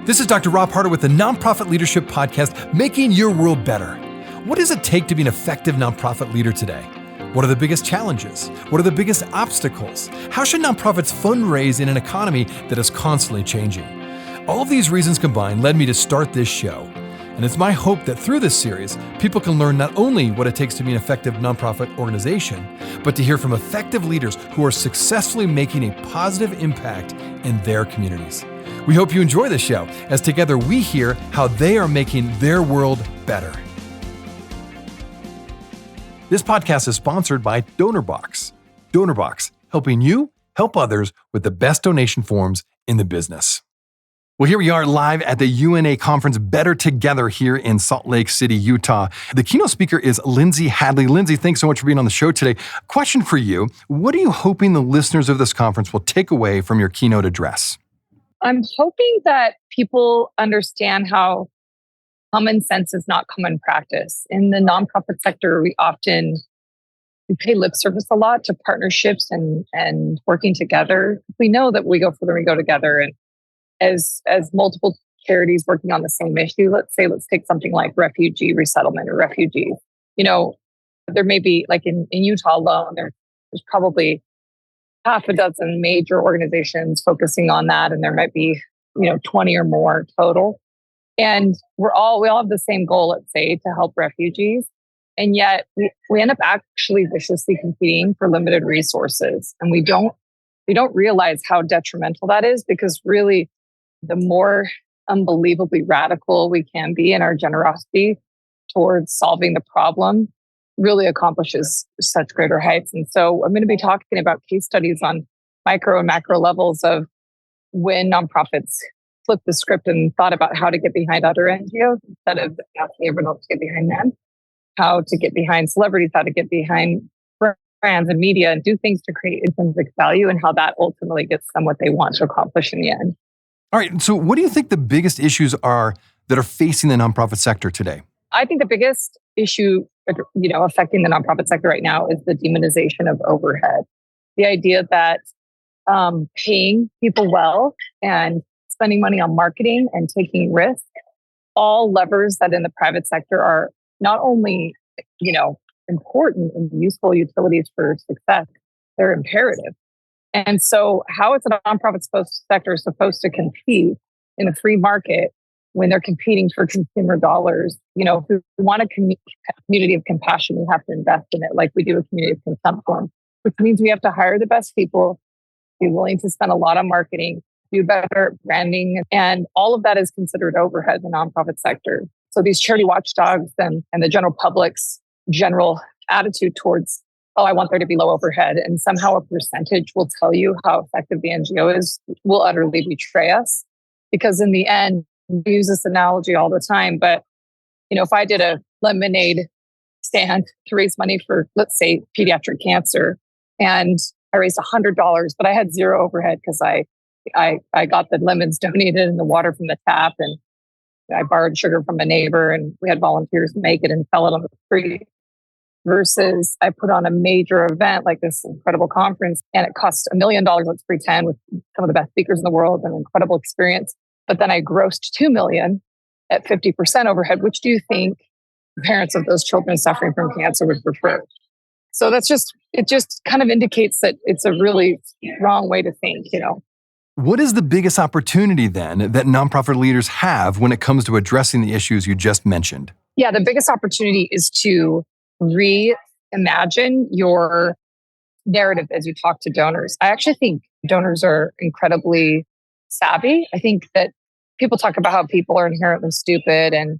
This is Dr. Rob Harder with the Nonprofit Leadership Podcast, Making Your World Better. What does it take to be an effective nonprofit leader today? What are the biggest challenges? What are the biggest obstacles? How should nonprofits fundraise in an economy that is constantly changing? All of these reasons combined led me to start this show. And it's my hope that through this series, people can learn not only what it takes to be an effective nonprofit organization, but to hear from effective leaders who are successfully making a positive impact in their communities. We hope you enjoy the show as together we hear how they are making their world better. This podcast is sponsored by DonorBox. DonorBox, helping you help others with the best donation forms in the business. Well, here we are live at the UNA conference, Better Together, here in Salt Lake City, Utah. The keynote speaker is Lindsay Hadley. Lindsay, thanks so much for being on the show today. Question for you. What are you hoping the listeners of this conference will take away from your keynote address? I'm hoping that people understand how common sense is not common practice. In the nonprofit sector, we pay lip service a lot to partnerships and working together. We know that we go further, we go together. And as multiple charities working on the same issue, let's take something like refugee resettlement or refugees. You know, there may be, like in Utah alone, there's probably half a dozen major organizations focusing on that. And there might be, 20 or more total. And we all have the same goal, let's say, to help refugees. And yet we end up actually viciously competing for limited resources. And we don't realize how detrimental that is, because really the more unbelievably radical we can be in our generosity towards solving the problem really accomplishes such greater heights. And so I'm going to be talking about case studies on micro and macro levels of when nonprofits flipped the script and thought about how to get behind other NGOs instead of asking everyone else to get behind them, how to get behind celebrities, how to get behind brands and media and do things to create intrinsic value, and how that ultimately gets them what they want to accomplish in the end. All right. So what do you think the biggest issues are that are facing the nonprofit sector today? I think the biggest issue, affecting the nonprofit sector right now is the demonization of overhead. The idea that paying people well and spending money on marketing and taking risk, all levers that in the private sector are not only, important and useful utilities for success, they're imperative. And so how is the nonprofit sector supposed to compete in a free market when they're competing for consumer dollars? If we want a community of compassion, we have to invest in it like we do a community of consumption, which means we have to hire the best people, be willing to spend a lot on marketing, do better branding, and all of that is considered overhead in the nonprofit sector. So these charity watchdogs and the general public's general attitude towards, I want there to be low overhead, and somehow a percentage will tell you how effective the NGO is, will utterly betray us. Because in the end, we use this analogy all the time, but if I did a lemonade stand to raise money for, let's say, pediatric cancer, and I raised $100, but I had zero overhead because I got the lemons donated and the water from the tap, and I borrowed sugar from a neighbor, and we had volunteers make it and sell it on the street. Versus I put on a major event like this incredible conference, and it cost $1 million, let's pretend, with some of the best speakers in the world, an incredible experience. But then I grossed $2 million at 50% overhead. Which do you think the parents of those children suffering from cancer would prefer? So it just kind of indicates that it's a really wrong way to think, What is the biggest opportunity then that nonprofit leaders have when it comes to addressing the issues you just mentioned? Yeah, the biggest opportunity is to reimagine your narrative as you talk to donors. I actually think donors are incredibly savvy. I think that people talk about how people are inherently stupid and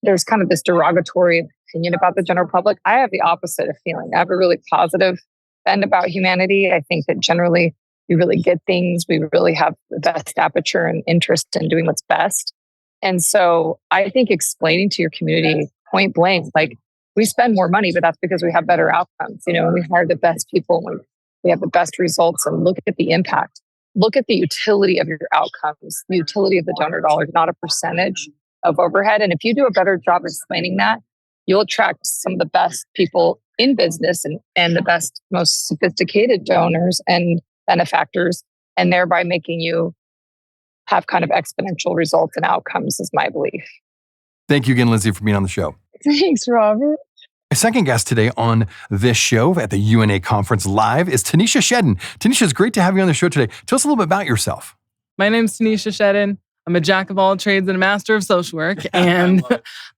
there's kind of this derogatory opinion about the general public. I have the opposite of feeling. I have a really positive bend about humanity. I think that generally we really get things. We really have the best aperture and interest in doing what's best. And so I think explaining to your community point blank, like, we spend more money, but that's because we have better outcomes, and we hire the best people, and we have the best results, and look at the impact. Look at the utility of your outcomes, the utility of the donor dollars, not a percentage of overhead. And if you do a better job explaining that, you'll attract some of the best people in business and the best, most sophisticated donors and benefactors, and thereby making you have kind of exponential results and outcomes is my belief. Thank you again, Lindsay, for being on the show. Thanks, Robert. My second guest today on this show at the UNA Conference Live is Tanisha Shedden. Tanisha, it's great to have you on the show today. Tell us a little bit about yourself. My name's Tanisha Shedden. I'm a jack of all trades and a master of social work, and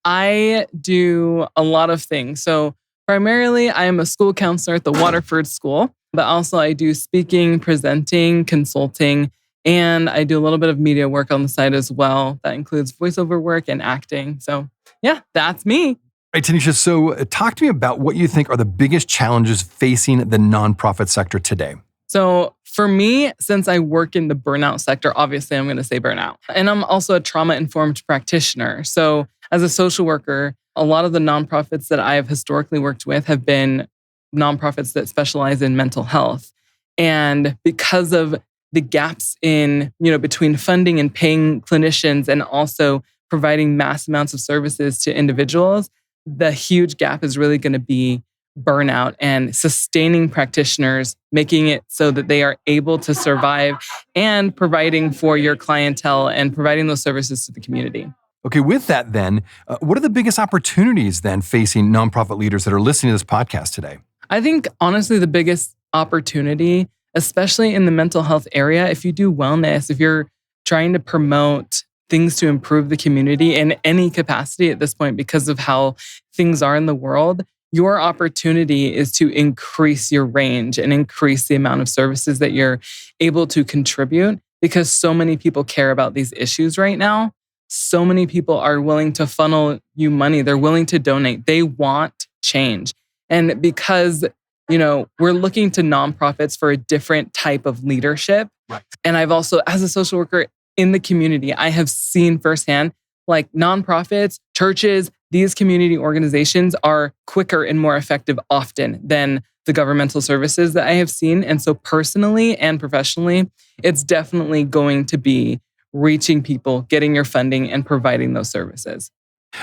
I do a lot of things. So primarily, I am a school counselor at the Waterford School, but also I do speaking, presenting, consulting, and I do a little bit of media work on the side as well. That includes voiceover work and acting. So yeah, that's me. All right, Tanisha, so talk to me about what you think are the biggest challenges facing the nonprofit sector today. So for me, since I work in the burnout sector, obviously I'm going to say burnout. And I'm also a trauma-informed practitioner. So as a social worker, a lot of the nonprofits that I have historically worked with have been nonprofits that specialize in mental health. And because of the gaps in, between funding and paying clinicians and also providing mass amounts of services to individuals, the huge gap is really going to be burnout and sustaining practitioners, making it so that they are able to survive and providing for your clientele and providing those services to the community. Okay, with that then, what are the biggest opportunities then facing nonprofit leaders that are listening to this podcast today? I think honestly, the biggest opportunity, especially in the mental health area, if you do wellness, if you're trying to promote things to improve the community in any capacity at this point because of how things are in the world, your opportunity is to increase your range and increase the amount of services that you're able to contribute because so many people care about these issues right now. So many people are willing to funnel you money. They're willing to donate. They want change. And because, we're looking to nonprofits for a different type of leadership. Right. And I've also, as a social worker in the community, I have seen firsthand, like nonprofits, churches, these community organizations are quicker and more effective often than the governmental services that I have seen. And so personally and professionally, it's definitely going to be reaching people, getting your funding, and providing those services.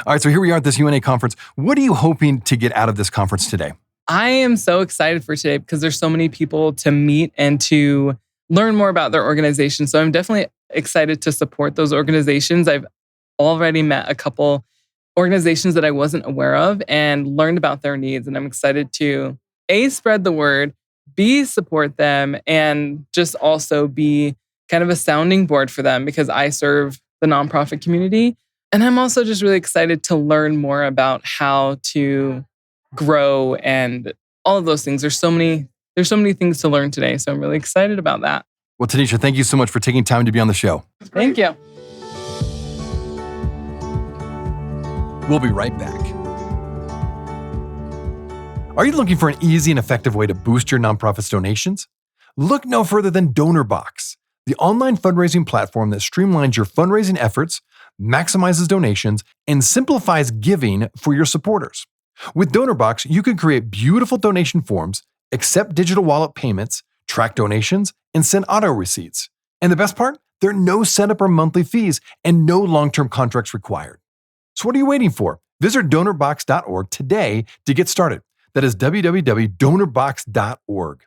All right, so here we are at this UNA conference. What are you hoping to get out of this conference today? I am so excited for today because there's so many people to meet and to learn more about their organization. So I'm definitely excited to support those organizations. I've already met a couple organizations that I wasn't aware of and learned about their needs. And I'm excited to A, spread the word, B, support them, and just also be kind of a sounding board for them because I serve the nonprofit community. And I'm also just really excited to learn more about how to grow and all of those things. There's so many things to learn today. So I'm really excited about that. Well, Tanisha, thank you so much for taking time to be on the show. Thank you. We'll be right back. Are you looking for an easy and effective way to boost your nonprofit's donations? Look no further than DonorBox, the online fundraising platform that streamlines your fundraising efforts, maximizes donations, and simplifies giving for your supporters. With DonorBox, you can create beautiful donation forms, accept digital wallet payments, track donations, and send auto receipts. And the best part? There are no setup or monthly fees and no long-term contracts required. So what are you waiting for? Visit donorbox.org today to get started. That is www.donorbox.org.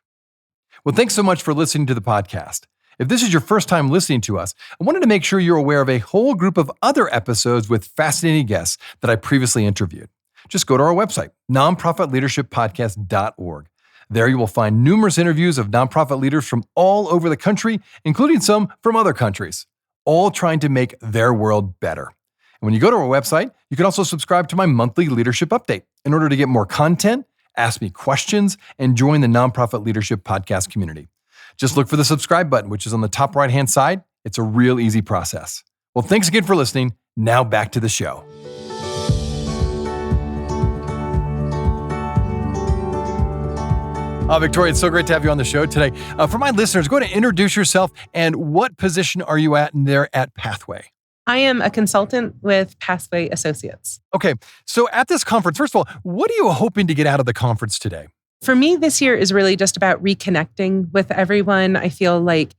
Well, thanks so much for listening to the podcast. If this is your first time listening to us, I wanted to make sure you're aware of a whole group of other episodes with fascinating guests that I previously interviewed. Just go to our website, nonprofitleadershippodcast.org. There you will find numerous interviews of nonprofit leaders from all over the country, including some from other countries, all trying to make their world better. And when you go to our website, you can also subscribe to my monthly leadership update in order to get more content, ask me questions, and join the Nonprofit Leadership Podcast community. Just look for the subscribe button, which is on the top right-hand side. It's a real easy process. Well, thanks again for listening. Now back to the show. Victoria, it's so great to have you on the show today. For my listeners, go ahead and introduce yourself and what position are you at there at Pathway? I am a consultant with Pathway Associates. Okay, so at this conference, first of all, what are you hoping to get out of the conference today? For me, this year is really just about reconnecting with everyone. I feel like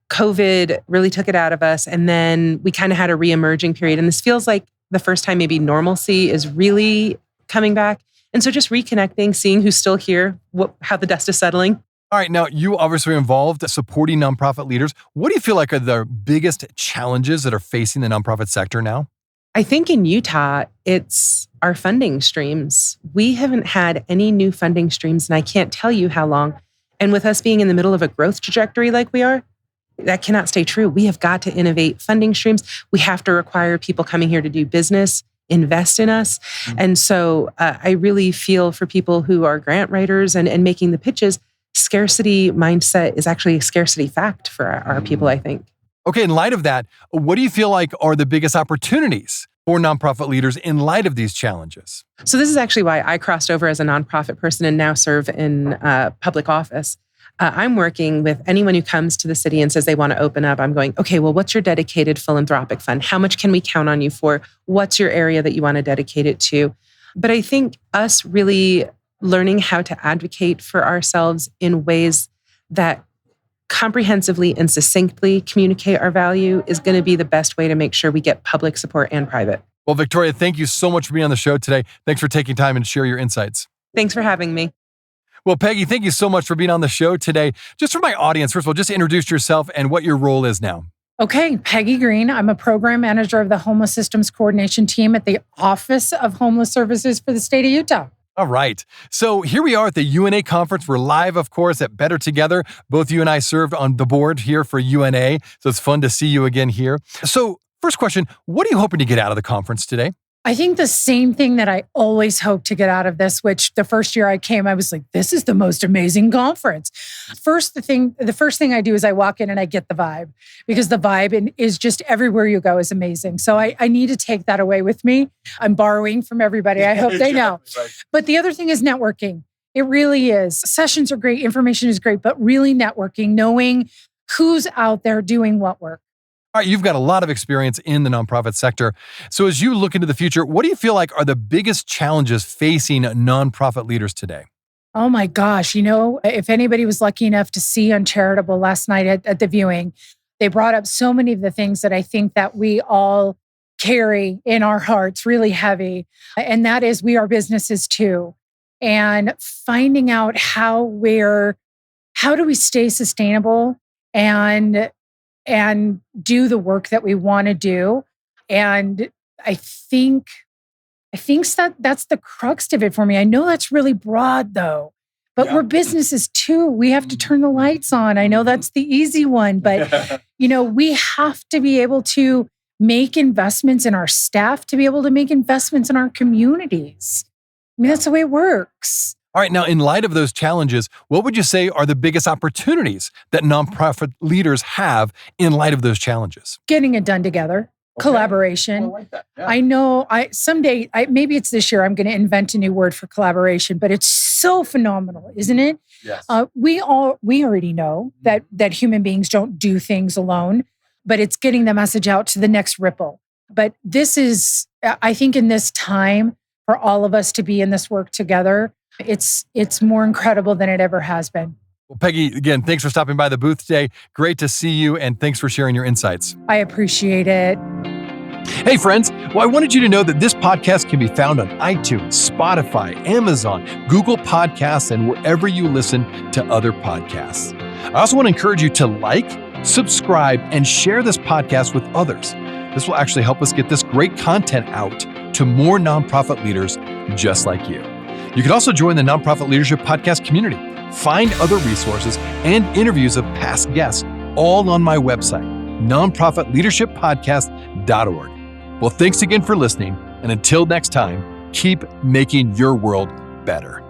COVID really took it out of us, and then we kind of had a re-emerging period. And this feels like the first time maybe normalcy is really coming back. And so just reconnecting, seeing who's still here, how the dust is settling. All right, now you obviously are involved supporting nonprofit leaders. What do you feel like are the biggest challenges that are facing the nonprofit sector now? I think in Utah, it's our funding streams. We haven't had any new funding streams, and I can't tell you how long. And with us being in the middle of a growth trajectory like we are, that cannot stay true. We have got to innovate funding streams. We have to require people coming here to do business, invest in us. And so I really feel for people who are grant writers and making the pitches, scarcity mindset is actually a scarcity fact for our people, I think. Okay, in light of that, what do you feel like are the biggest opportunities for nonprofit leaders in light of these challenges? So this is actually why I crossed over as a nonprofit person and now serve in public office. I'm working with anyone who comes to the city and says they want to open up. I'm going, okay, well, what's your dedicated philanthropic fund? How much can we count on you for? What's your area that you want to dedicate it to? But I think us really learning how to advocate for ourselves in ways that comprehensively and succinctly communicate our value is going to be the best way to make sure we get public support and private. Well, Victoria, thank you so much for being on the show today. Thanks for taking time and share your insights. Thanks for having me. Well, Peggy, thank you so much for being on the show today. Just for my audience, first of all, just introduce yourself and what your role is now. Okay, Peggy Green. I'm a program manager of the Homeless Systems Coordination Team at the Office of Homeless Services for the state of Utah. All right. So here we are at the UNA conference. We're live, of course, at Better Together. Both you and I served on the board here for UNA. So it's fun to see you again here. So first question, what are you hoping to get out of the conference today? I think the same thing that I always hope to get out of this, which the first year I came, I was like, this is the most amazing conference. The first thing I do is I walk in and I get the vibe, because the vibe is just everywhere you go is amazing. So I need to take that away with me. I'm borrowing from everybody. I hope they know. Right. But the other thing is networking. It really is. Sessions are great. Information is great, but really networking, knowing who's out there doing what work. All right, you've got a lot of experience in the nonprofit sector. So as you look into the future, what do you feel like are the biggest challenges facing nonprofit leaders today? Oh my gosh. If anybody was lucky enough to see Uncharitable last night at the viewing, they brought up so many of the things that I think that we all carry in our hearts really heavy. And that is, we are businesses too. And finding out how do we stay sustainable and do the work that we want to do. And I think that's the crux of it for me. I know that's really broad though, but we're businesses too. We have to turn the lights on. I know that's the easy one, but we have to be able to make investments in our staff, to be able to make investments in our communities. I mean, that's the way it works. All right, now in light of those challenges, what would you say are the biggest opportunities that nonprofit leaders have in light of those challenges? Getting it done together, collaboration. I like that. Yeah. I know someday, maybe it's this year, I'm going to invent a new word for collaboration, but it's so phenomenal, isn't it? Yes. We already know that human beings don't do things alone, but it's getting the message out to the next ripple. But this is, I think in this time, for all of us to be in this work together, it's more incredible than it ever has been. Well, Peggy, again, thanks for stopping by the booth today. Great to see you, and thanks for sharing your insights. I appreciate it. Hey, friends. Well, I wanted you to know that this podcast can be found on iTunes, Spotify, Amazon, Google Podcasts, and wherever you listen to other podcasts. I also want to encourage you to like, subscribe, and share this podcast with others. This will actually help us get this great content out to more nonprofit leaders just like you. You can also join the Nonprofit Leadership Podcast community. Find other resources and interviews of past guests all on my website, nonprofitleadershippodcast.org. Well, thanks again for listening. And until next time, keep making your world better.